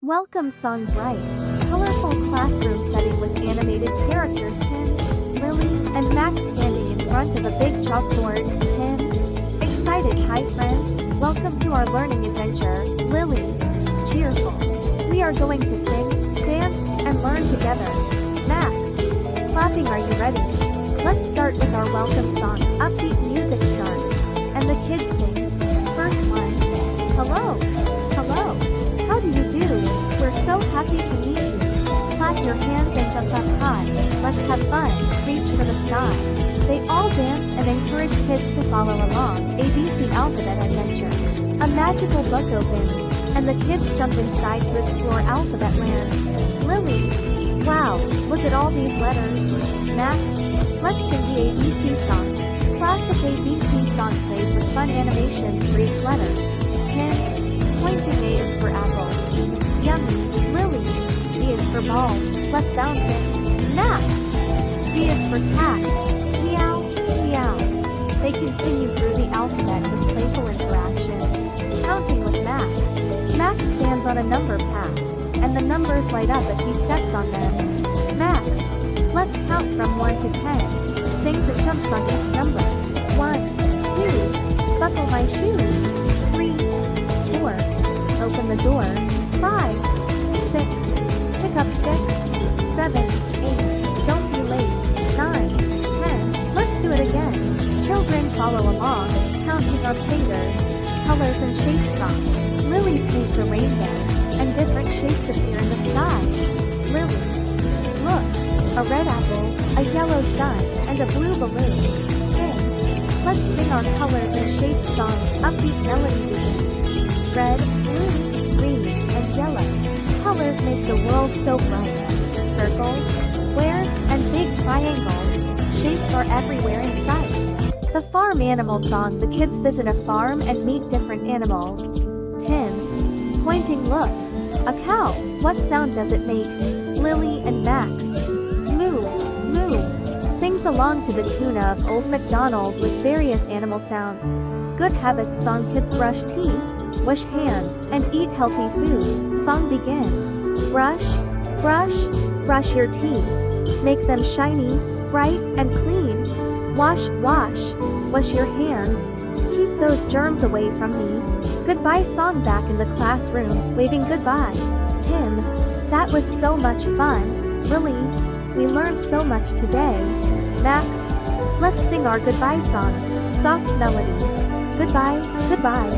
Welcome song bright, colorful classroom setting with animated characters Tim, Lily, and Max standing in front of a big chalkboard. Tim, excited hi friends, welcome to our learning adventure. Lily, cheerful. We are going to sing, dance, and learn together. Max, clapping, are you ready? Let's start with our welcome song. Upbeat music starts, and the kids sing. First one, hello, hello. How do you do? We're so happy to meet you. Clap your hands and jump up high. Let's have fun. Reach for the sky. They all dance and encourage kids to follow along. ABC Alphabet Adventure. A magical book opens, and the kids jump inside to explore Alphabet Land. Lily, wow, look at all these letters. Max, let's sing the ABC song. Classic ABC song plays with fun animations for each letter. 10. Pointing A is for apple. Yummy. Lily. B is for ball. Let's bounce it. Max. C is for cat. Meow. Meow. They continue through the alphabet with playful interaction. Counting with Max. Max stands on a number pad, and the numbers light up as he steps on them. Max. Let's count from 1 to 10. Sings and jumps on each number. 1, 2. Buckle my shoes. 3, 4. Open the door. 5, 6. Pick up sticks. 7, 8. Don't be late. 9, 10. Let's do it again. Children follow along, counting on fingers. Colors and shapes come. Lily paints a rainbow, and different shapes appear in the sky. Lily. Look, a red apple, a yellow sun, and a blue balloon. Tim. Let's sing our colors and shapes song. Upbeat melody begins. Red, blue, green, and yellow. Colors make the world so bright. Circles, squares, and big triangles. Shapes are everywhere in sight. The farm animal song. The kids visit a farm and meet different animals. Tim. Pointing, look. A cow. What sound does it make? Lily and Max. Moo, moo. Sings along to the tune of Old MacDonald with various animal sounds. Good habits song. Kids brush teeth, wash hands, and eat healthy food. Song begins. Brush, brush, brush your teeth. Make them shiny, bright, and clean. Wash, wash, wash your hands. Keep those germs away from me. Goodbye song. Back in the classroom, waving goodbye. Tim, that was so much fun. Lily, we learned so much today. Max, let's sing our goodbye song. Soft melody. Goodbye, goodbye.